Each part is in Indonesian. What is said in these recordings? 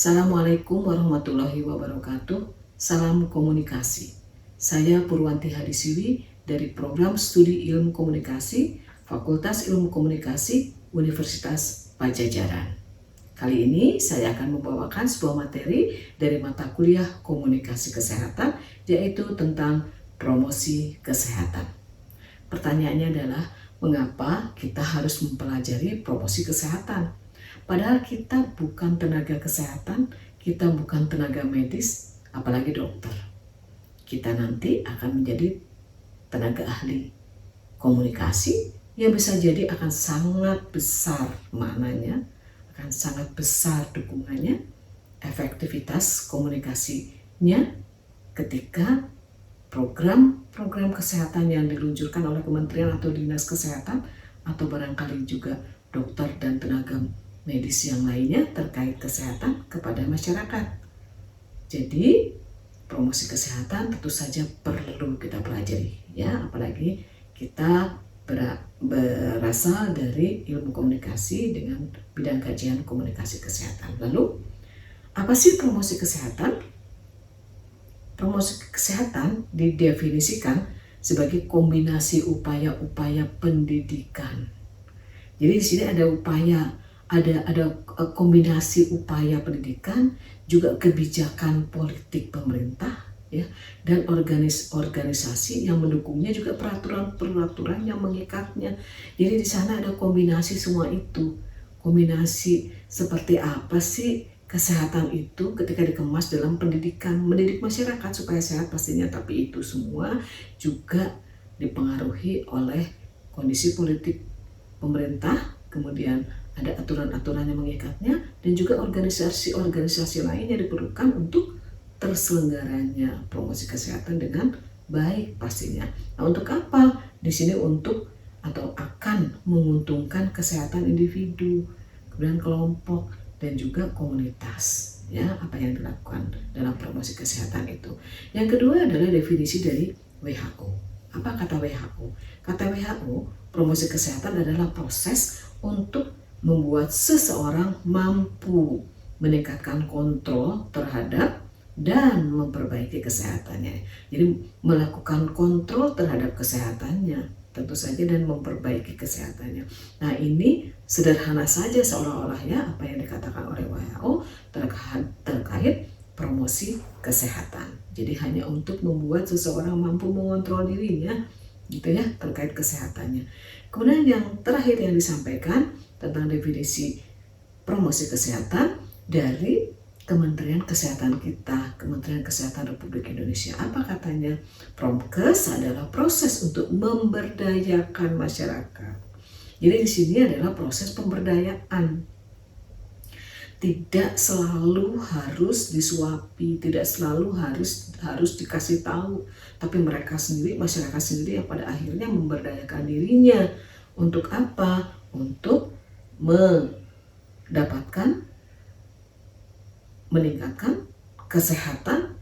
Assalamualaikum warahmatullahi wabarakatuh. Salam komunikasi. Saya Purwanti Hadisiwi dari Program Studi Ilmu Komunikasi, Fakultas Ilmu Komunikasi, Universitas Padjadjaran. Kali ini saya akan membawakan sebuah materi dari mata kuliah Komunikasi Kesehatan, yaitu tentang promosi kesehatan. Pertanyaannya adalah, mengapa kita harus mempelajari promosi kesehatan? Padahal kita bukan tenaga kesehatan, kita bukan tenaga medis, apalagi dokter. Kita nanti akan menjadi tenaga ahli komunikasi yang bisa jadi akan sangat besar maknanya, akan sangat besar dukungannya, efektivitas komunikasinya ketika program-program kesehatan yang diluncurkan oleh kementerian atau dinas kesehatan atau barangkali juga dokter dan tenaga medis yang lainnya terkait kesehatan kepada masyarakat. Jadi promosi kesehatan tentu saja perlu kita pelajari, ya, apalagi kita berasal dari ilmu komunikasi dengan bidang kajian komunikasi kesehatan. Lalu, apa sih promosi kesehatan? Promosi kesehatan didefinisikan sebagai kombinasi upaya-upaya pendidikan. Jadi di sini ada ada kombinasi upaya pendidikan, juga kebijakan politik pemerintah, ya, dan organisasi yang mendukungnya, juga peraturan-peraturan yang mengikatnya. Jadi di sana ada kombinasi semua itu. Kombinasi seperti apa sih kesehatan itu ketika dikemas dalam pendidikan, mendidik masyarakat supaya sehat pastinya, tapi itu semua juga dipengaruhi oleh kondisi politik pemerintah, kemudian ada aturan-aturan yang mengikatnya, dan juga organisasi-organisasi lain yang diperlukan untuk terselenggaranya promosi kesehatan dengan baik pastinya. Nah, untuk apa? Di sini untuk atau akan menguntungkan kesehatan individu, kemudian kelompok, dan juga komunitas. Ya, apa yang dilakukan dalam promosi kesehatan itu. Yang kedua adalah definisi dari WHO. Apa kata WHO? Kata WHO, promosi kesehatan adalah proses untuk membuat seseorang mampu meningkatkan kontrol terhadap dan memperbaiki kesehatannya. Jadi melakukan kontrol terhadap kesehatannya tentu saja dan memperbaiki kesehatannya. Nah, ini sederhana saja seolah-olah, ya, apa yang dikatakan oleh WHO terkait promosi kesehatan. Jadi hanya untuk membuat seseorang mampu mengontrol dirinya, gitu ya, terkait kesehatannya. Kemudian yang terakhir yang disampaikan tentang definisi promosi kesehatan dari Kementerian Kesehatan kita, Kementerian Kesehatan Republik Indonesia. Apa katanya? Promkes adalah proses untuk memberdayakan masyarakat. Jadi di sini adalah proses pemberdayaan. Tidak selalu harus disuapi, tidak selalu harus dikasih tahu, tapi mereka sendiri, masyarakat sendiri yang pada akhirnya memberdayakan dirinya. Untuk apa? Untuk meningkatkan kesehatan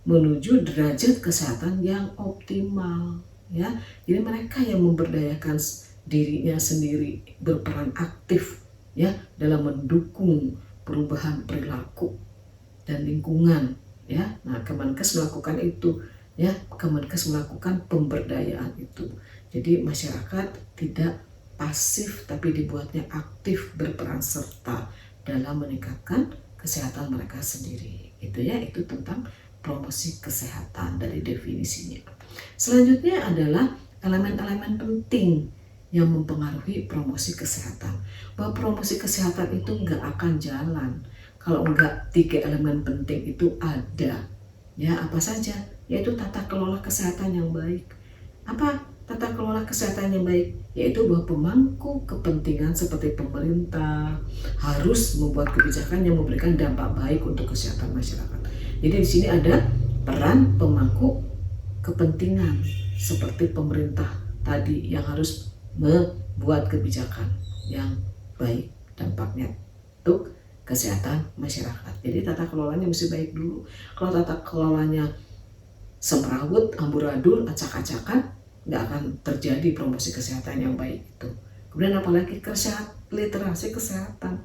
menuju derajat kesehatan yang optimal, ya. Jadi mereka yang memberdayakan dirinya sendiri, berperan aktif, ya, dalam mendukung perubahan perilaku dan lingkungan, ya. Nah, Kemenkes melakukan itu, ya. Kemenkes melakukan pemberdayaan itu. Jadi masyarakat tidak pasif tapi dibuatnya aktif, berperan serta dalam meningkatkan kesehatan mereka sendiri. Itu, ya, itu tentang promosi kesehatan dari definisinya. Selanjutnya adalah elemen-elemen penting yang mempengaruhi promosi kesehatan. Bahwa promosi kesehatan itu nggak akan jalan kalau nggak 3 elemen penting itu ada. Ya, apa saja? Yaitu tata kelola kesehatan yang baik. Apa tata kelola kesehatan yang baik? Yaitu bahwa pemangku kepentingan seperti pemerintah harus membuat kebijakan yang memberikan dampak baik untuk kesehatan masyarakat. Jadi di sini ada peran pemangku kepentingan seperti pemerintah tadi yang harus membuat kebijakan yang baik dampaknya untuk kesehatan masyarakat. Jadi tata kelolanya mesti baik dulu. Kalau tata kelolanya semrawut, amburadul, acak-acakan, nggak akan terjadi promosi kesehatan yang baik itu. Kemudian apalagi literasi kesehatan.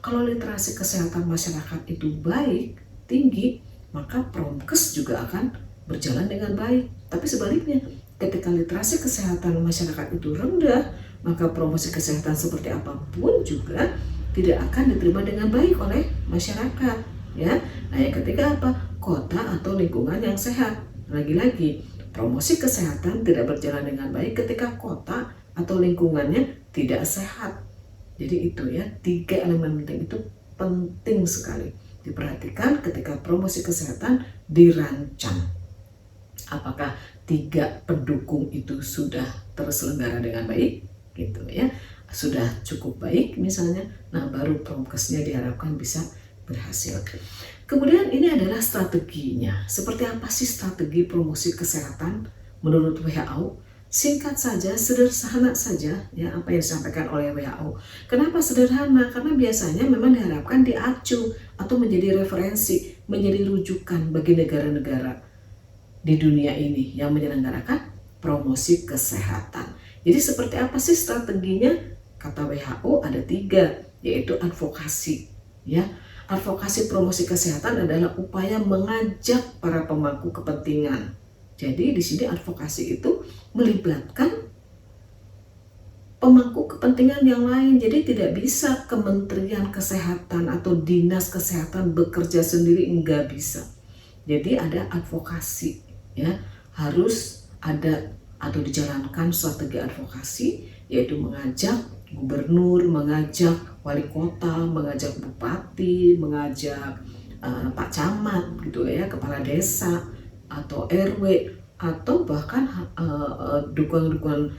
Kalau literasi kesehatan masyarakat itu baik, tinggi, maka promkes juga akan berjalan dengan baik. Tapi sebaliknya, ketika literasi kesehatan masyarakat itu rendah, maka promosi kesehatan seperti apapun juga tidak akan diterima dengan baik oleh masyarakat. Ya, nah yang ketiga apa? Kota atau lingkungan yang sehat. Lagi-lagi, promosi kesehatan tidak berjalan dengan baik ketika kota atau lingkungannya tidak sehat. Jadi itu ya, 3 elemen penting itu penting sekali diperhatikan ketika promosi kesehatan dirancang. Apakah 3 pendukung itu sudah terselenggara dengan baik, gitu ya, sudah cukup baik misalnya, nah baru promkesnya diharapkan bisa berhasil. Kemudian ini adalah strateginya. Seperti apa sih strategi promosi kesehatan menurut WHO? Singkat saja, sederhana saja ya apa yang disampaikan oleh WHO. Kenapa sederhana? Karena biasanya memang diharapkan diacu atau menjadi referensi, menjadi rujukan bagi negara-negara di dunia ini yang menyelenggarakan promosi kesehatan. Jadi seperti apa sih strateginya? Kata WHO ada 3, yaitu advokasi. Ya, advokasi promosi kesehatan adalah upaya mengajak para pemangku kepentingan. Jadi di sini advokasi itu melibatkan pemangku kepentingan yang lain. Jadi tidak bisa Kementerian Kesehatan atau Dinas Kesehatan bekerja sendiri, enggak bisa. Jadi ada advokasi, ya, harus ada atau dijalankan strategi advokasi, yaitu mengajak gubernur, mengajak wali kota, mengajak bupati, mengajak Pak Camat gitu ya, kepala desa atau RW, atau bahkan dukungan-dukungan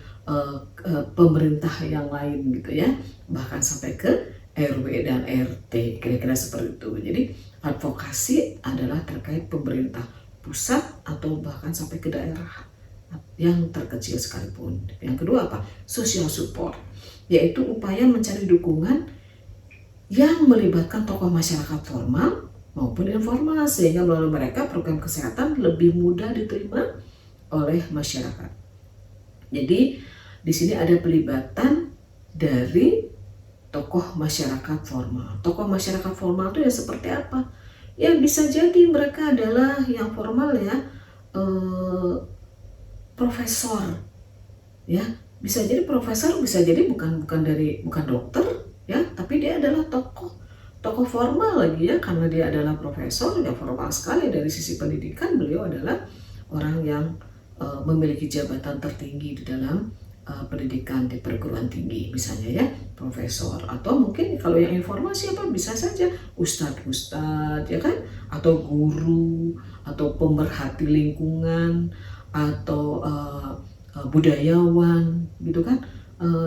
pemerintah yang lain gitu ya, bahkan sampai ke RW dan RT, kira-kira seperti itu. Jadi advokasi adalah terkait pemerintah pusat atau bahkan sampai ke daerah yang terkecil sekalipun. Yang kedua apa? Social support, yaitu upaya mencari dukungan yang melibatkan tokoh masyarakat formal maupun informal, sehingga melalui mereka program kesehatan lebih mudah diterima oleh masyarakat. Jadi di sini ada pelibatan dari tokoh masyarakat formal. Tokoh masyarakat formal itu ya seperti apa? Ya bisa jadi mereka adalah yang formal ya, profesor, ya bisa jadi profesor, bisa jadi bukan dokter ya, tapi dia adalah tokoh formal lagi ya, karena dia adalah profesor ya, formal sekali dari sisi pendidikan. Beliau adalah orang yang memiliki jabatan tertinggi di dalam pendidikan di perguruan tinggi misalnya ya, profesor. Atau mungkin kalau yang informasi apa, bisa saja ustadz ya kan, atau guru, atau pemerhati lingkungan, atau budayawan gitu kan,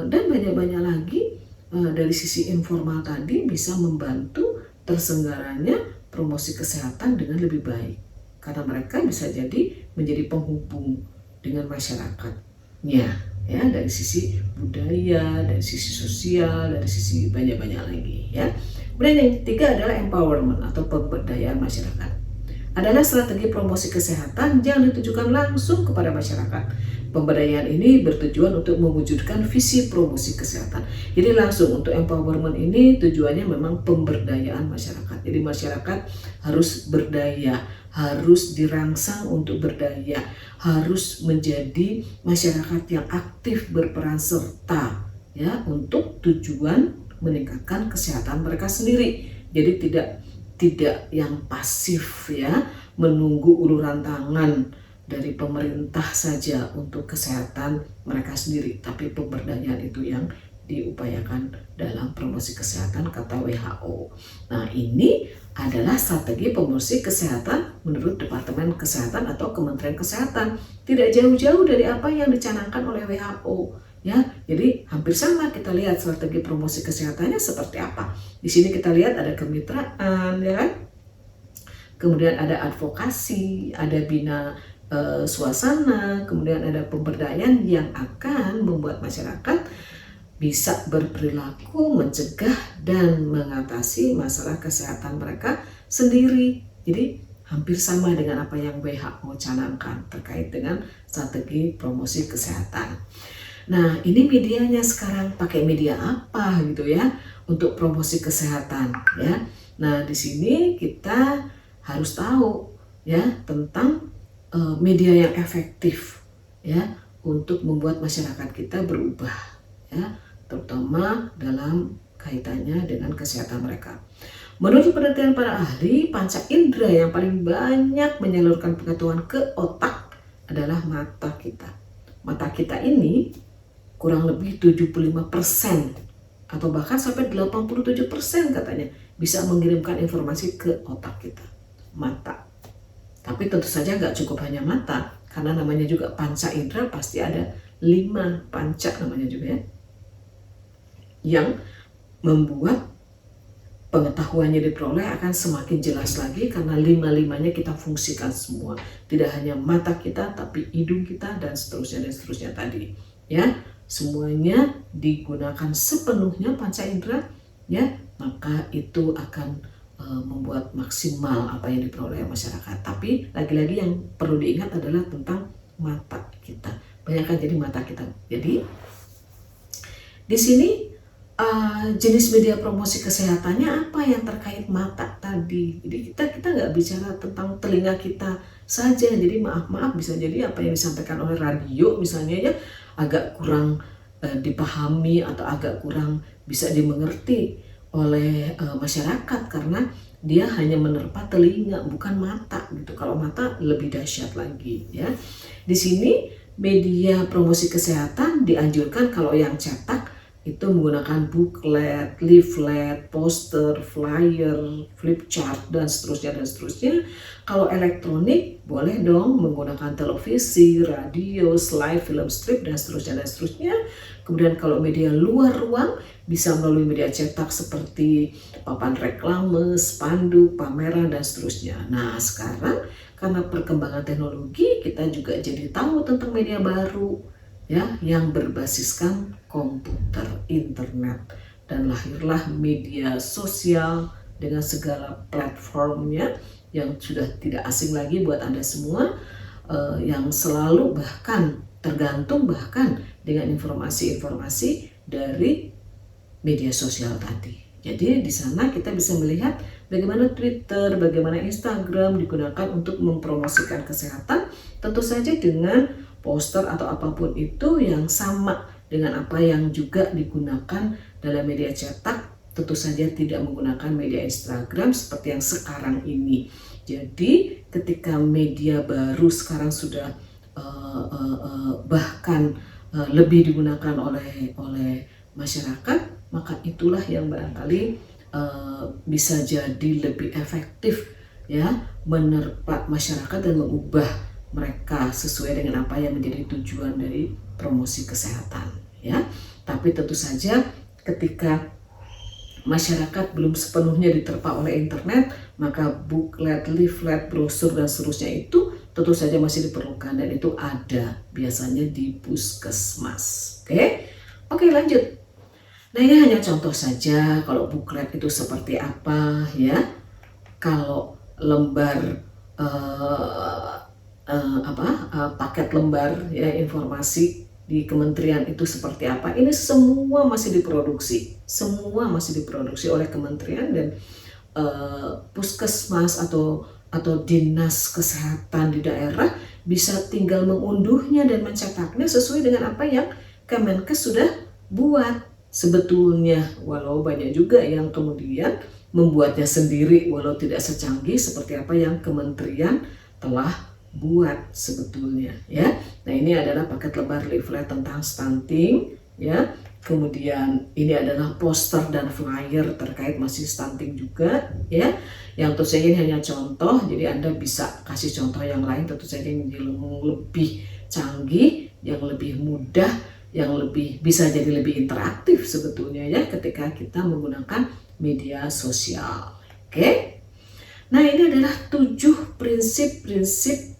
dan banyak-banyak lagi. Dari sisi informal tadi bisa membantu terselenggaranya promosi kesehatan dengan lebih baik, karena mereka bisa jadi menjadi penghubung dengan masyarakatnya ya, dari sisi budaya, dari sisi sosial, dari sisi banyak-banyak lagi ya. Kemudian yang ketiga adalah empowerment atau pemberdayaan masyarakat. Adalah strategi promosi kesehatan yang ditujukan langsung kepada masyarakat. Pemberdayaan ini bertujuan untuk mewujudkan visi promosi kesehatan. Jadi langsung untuk empowerment ini tujuannya memang pemberdayaan masyarakat. Jadi masyarakat harus berdaya, harus dirangsang untuk berdaya, harus menjadi masyarakat yang aktif berperan serta ya, untuk tujuan meningkatkan kesehatan mereka sendiri. Jadi tidak yang pasif ya, menunggu uluran tangan dari pemerintah saja untuk kesehatan mereka sendiri, tapi pemberdayaan itu yang diupayakan dalam promosi kesehatan kata WHO. Nah, ini adalah strategi promosi kesehatan menurut Departemen Kesehatan atau Kementerian Kesehatan. Tidak jauh-jauh dari apa yang dicanangkan oleh WHO. Ya, jadi hampir sama. Kita lihat strategi promosi kesehatannya seperti apa. Di sini kita lihat ada kemitraan, ya kan? Kemudian ada advokasi, ada bina suasana, kemudian ada pemberdayaan yang akan membuat masyarakat bisa berperilaku mencegah dan mengatasi masalah kesehatan mereka sendiri. Jadi hampir sama dengan apa yang WHO canangkan terkait dengan strategi promosi kesehatan. Nah, ini medianya sekarang pakai media apa gitu ya untuk promosi kesehatan ya. Nah, di sini kita harus tahu ya tentang media yang efektif ya untuk membuat masyarakat kita berubah ya, terutama dalam kaitannya dengan kesehatan mereka. Menurut penelitian para ahli, panca indera yang paling banyak menyalurkan pengetahuan ke otak adalah mata kita. Mata kita ini kurang lebih 75% atau bahkan sampai 87% katanya bisa mengirimkan informasi ke otak kita. Mata. Tapi tentu saja nggak cukup hanya mata, karena namanya juga panca indera, pasti ada 5 panca namanya juga ya, yang membuat pengetahuannya diperoleh akan semakin jelas lagi karena 5-5-nya kita fungsikan semua. Tidak hanya mata kita, tapi hidung kita dan seterusnya tadi. Ya, semuanya digunakan sepenuhnya panca indera, ya, maka itu akan membuat maksimal apa yang diperoleh masyarakat. Tapi lagi-lagi yang perlu diingat adalah tentang mata kita. Banyakkan jadi mata kita. Jadi di sini jenis media promosi kesehatannya apa yang terkait mata tadi. Jadi kita nggak bicara tentang telinga kita saja. Jadi maaf bisa jadi apa yang disampaikan oleh radio misalnya ya agak kurang dipahami atau agak kurang bisa dimengerti oleh masyarakat karena dia hanya menerpa telinga bukan mata gitu. Kalau mata lebih dahsyat lagi ya. Di sini media promosi kesehatan dianjurkan kalau yang cetak itu menggunakan booklet, leaflet, poster, flyer, flip chart, dan seterusnya. Kalau elektronik, boleh dong menggunakan televisi, radio, slide, film strip, dan seterusnya. Kemudian kalau media luar ruang, bisa melalui media cetak seperti papan reklame, spanduk, pameran, dan seterusnya. Nah, sekarang karena perkembangan teknologi, kita juga jadi tahu tentang media baru, ya, yang berbasiskan komputer, internet, dan lahirlah media sosial dengan segala platformnya yang sudah tidak asing lagi buat Anda semua, yang selalu bahkan tergantung bahkan dengan informasi-informasi dari media sosial tadi. Jadi di sana kita bisa melihat bagaimana Twitter, bagaimana Instagram digunakan untuk mempromosikan kesehatan, tentu saja dengan poster atau apapun itu yang sama dengan apa yang juga digunakan dalam media cetak, tentu saja tidak menggunakan media Instagram seperti yang sekarang ini. Jadi ketika media baru sekarang sudah bahkan lebih digunakan oleh masyarakat, maka itulah yang barangkali bisa jadi lebih efektif ya menerpa masyarakat dan mengubah mereka sesuai dengan apa yang menjadi tujuan dari promosi kesehatan ya. Tapi tentu saja ketika masyarakat belum sepenuhnya diterpa oleh internet, maka booklet, leaflet, brosur dan seterusnya itu tentu saja masih diperlukan dan itu ada biasanya di puskesmas. Oke, lanjut. Nah, ini hanya contoh saja kalau booklet itu seperti apa ya. Kalau lembar paket lembar ya informasi di kementerian itu seperti apa, ini semua masih diproduksi oleh kementerian dan puskesmas atau dinas kesehatan di daerah bisa tinggal mengunduhnya dan mencetaknya sesuai dengan apa yang Kemenkes sudah buat sebetulnya, walau banyak juga yang kemudian membuatnya sendiri walau tidak secanggih seperti apa yang kementerian telah buat sebetulnya ya. Nah, ini adalah paket lembar leaflet tentang stunting ya. Kemudian ini adalah poster dan flyer terkait masih stunting juga ya. Yang tentu saja ini hanya contoh, jadi Anda bisa kasih contoh yang lain tentu saja yang lebih canggih, yang lebih mudah, yang lebih bisa jadi lebih interaktif sebetulnya ya ketika kita menggunakan media sosial. Oke. Nah, ini adalah 7 prinsip-prinsip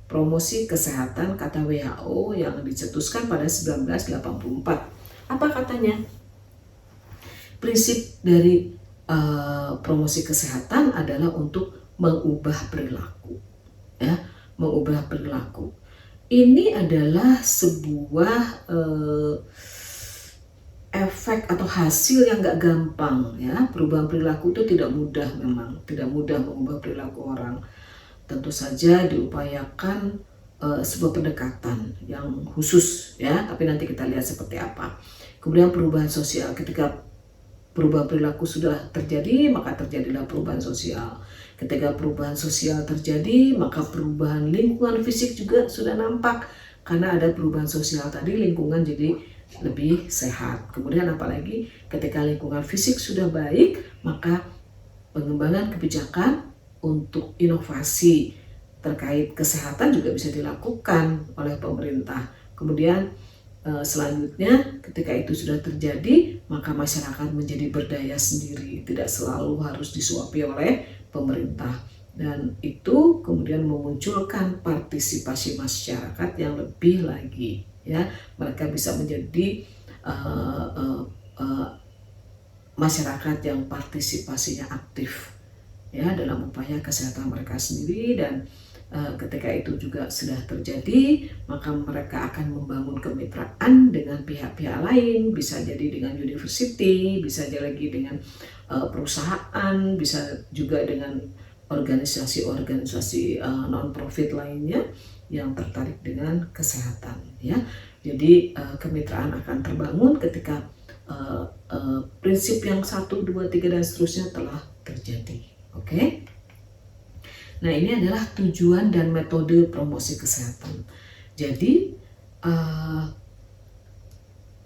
promosi kesehatan kata WHO yang dicetuskan pada 1984. Apa katanya? Prinsip dari promosi kesehatan adalah untuk mengubah perilaku, ya, mengubah perilaku. Ini adalah sebuah efek atau hasil yang gak gampang ya. Perubahan perilaku itu tidak mudah, memang tidak mudah mengubah perilaku orang. Tentu saja diupayakan sebuah pendekatan yang khusus ya, tapi nanti kita lihat seperti apa. Kemudian perubahan sosial, ketika perubahan perilaku sudah terjadi, maka terjadilah perubahan sosial. Ketika perubahan sosial terjadi, maka perubahan lingkungan fisik juga sudah nampak. Karena ada perubahan sosial tadi, lingkungan jadi lebih sehat. Kemudian apalagi ketika lingkungan fisik sudah baik, maka pengembangan kebijakan untuk inovasi terkait kesehatan juga bisa dilakukan oleh pemerintah. Kemudian selanjutnya, ketika itu sudah terjadi, maka masyarakat menjadi berdaya sendiri, tidak selalu harus disuapi oleh pemerintah. Dan itu kemudian memunculkan partisipasi masyarakat yang lebih lagi, ya. Mereka bisa menjadi masyarakat yang partisipasinya aktif, ya, dalam upaya kesehatan mereka sendiri. Dan ketika itu juga sudah terjadi, maka mereka akan membangun kemitraan dengan pihak-pihak lain, bisa jadi dengan university, bisa jadi lagi dengan perusahaan, bisa juga dengan organisasi-organisasi non-profit lainnya yang tertarik dengan kesehatan, ya. Jadi kemitraan akan terbangun ketika prinsip yang 1, 2, 3 dan seterusnya telah terjadi. Oke? Nah, ini adalah tujuan dan metode promosi kesehatan. Jadi,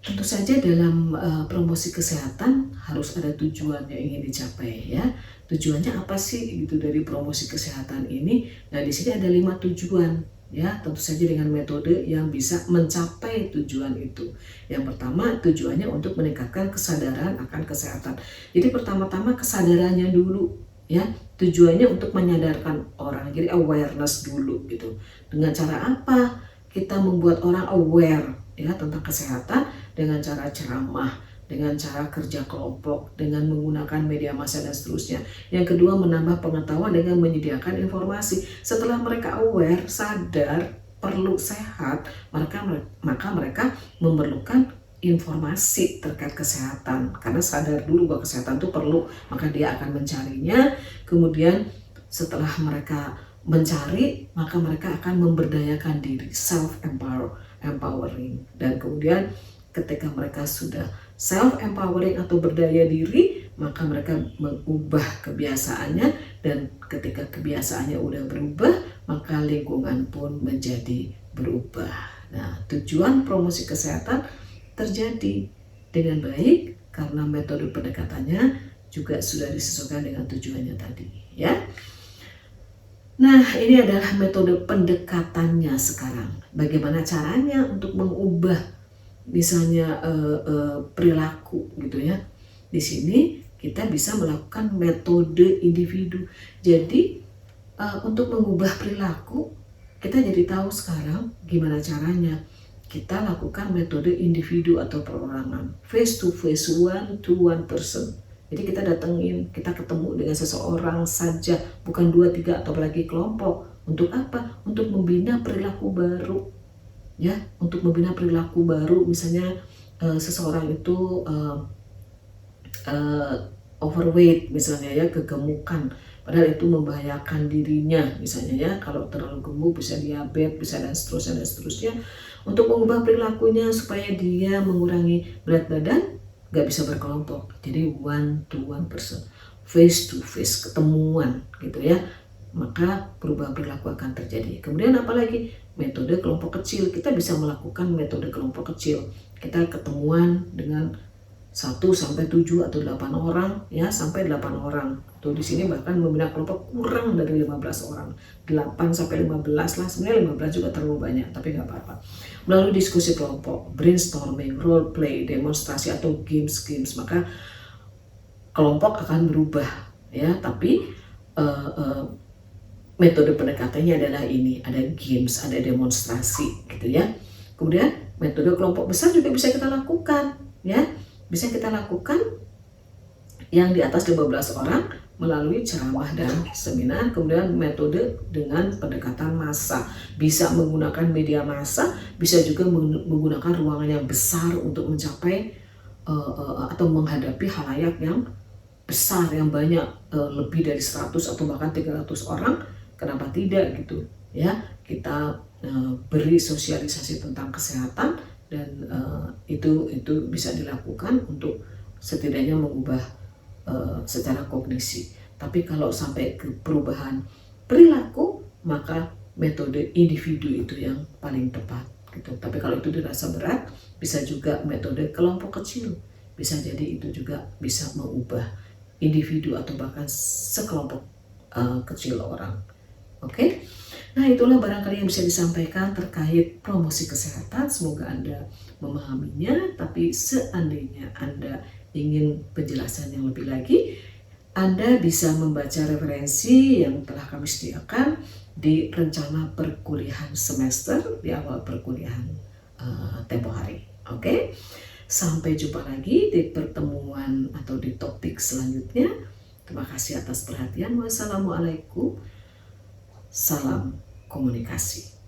tentu saja dalam promosi kesehatan harus ada tujuan yang ingin dicapai, ya. Tujuannya apa sih gitu dari promosi kesehatan ini? Nah, di sini ada 5 tujuan, ya. Tentu saja dengan metode yang bisa mencapai tujuan itu. Yang pertama, tujuannya untuk meningkatkan kesadaran akan kesehatan. Jadi pertama-tama kesadarannya dulu, ya. Tujuannya untuk menyadarkan orang, jadi awareness dulu gitu. Dengan cara apa? Kita membuat orang aware, ya, tentang kesehatan dengan cara ceramah, dengan cara kerja kelompok, dengan menggunakan media massa dan seterusnya. Yang kedua, menambah pengetahuan dengan menyediakan informasi. Setelah mereka aware, sadar, perlu sehat, maka mereka memerlukan informasi terkait kesehatan, karena sadar dulu bahwa kesehatan itu perlu, maka dia akan mencarinya. Kemudian setelah mereka mencari, maka mereka akan memberdayakan diri, self-empowering. Dan kemudian ketika mereka sudah self-empowering atau berdaya diri, maka mereka mengubah kebiasaannya. Dan ketika kebiasaannya udah berubah, maka lingkungan pun menjadi berubah. Nah, tujuan promosi kesehatan terjadi dengan baik karena metode pendekatannya juga sudah disesuaikan dengan tujuannya tadi, ya. Nah, ini adalah metode pendekatannya sekarang. Bagaimana caranya untuk mengubah misalnya perilaku gitu, ya. Di sini kita bisa melakukan metode individu. Jadi untuk mengubah perilaku, kita jadi tahu sekarang gimana caranya. Kita lakukan metode individu atau perorangan, face to face, one to one person. Jadi kita datengin, kita ketemu dengan seseorang saja, bukan 2, 3 atau apalagi kelompok. Untuk apa? Untuk membina perilaku baru, ya. Untuk membina perilaku baru, misalnya seseorang itu overweight misalnya, ya, kegemukan. Padahal itu membahayakan dirinya, misalnya, ya. Kalau terlalu gemuk bisa diabetes, bisa dan seterusnya. Untuk mengubah perilakunya supaya dia mengurangi berat badan, gak bisa berkelompok. Jadi one to one person, face to face, ketemuan gitu, ya. Maka perubahan perilaku akan terjadi. Kemudian apalagi? Metode kelompok kecil. Kita bisa melakukan metode kelompok kecil. Kita ketemuan dengan 1 sampai 7 atau 8 orang, ya, sampai 8 orang. Tuh di sini bahkan membina kelompok kurang dari 15 orang. 8 sampai 15 lah, sebenarnya 15 juga terlalu banyak, tapi nggak apa-apa. Melalui diskusi kelompok, brainstorming, role play, demonstrasi atau games, maka kelompok akan berubah, ya. Tapi metode pendekatannya adalah ini, ada games, ada demonstrasi gitu, ya. Kemudian metode kelompok besar juga bisa kita lakukan, ya. Bisa kita lakukan yang di atas 15 orang, melalui ceramah dan seminar. Kemudian metode dengan pendekatan massa, bisa menggunakan media massa, bisa juga menggunakan ruangan yang besar untuk mencapai atau menghadapi halayak yang besar, yang banyak, lebih dari 100 atau bahkan 300 orang. Kenapa tidak gitu ya, kita beri sosialisasi tentang kesehatan, dan itu bisa dilakukan untuk setidaknya mengubah secara kognisi. Tapi kalau sampai ke perubahan perilaku, maka metode individu itu yang paling tepat gitu. Tapi kalau itu dirasa berat, bisa juga metode kelompok kecil. Bisa jadi itu juga bisa mengubah individu atau bahkan sekelompok kecil orang. Oke? Nah, itulah barangkali yang bisa disampaikan terkait promosi kesehatan. Semoga Anda memahaminya, tapi seandainya Anda ingin penjelasan yang lebih lagi, Anda bisa membaca referensi yang telah kami sediakan di rencana perkuliahan semester di awal perkuliahan tempo hari. Oke? Sampai jumpa lagi di pertemuan atau di topik selanjutnya. Terima kasih atas perhatian. Wassalamualaikum. Salam komunikasi.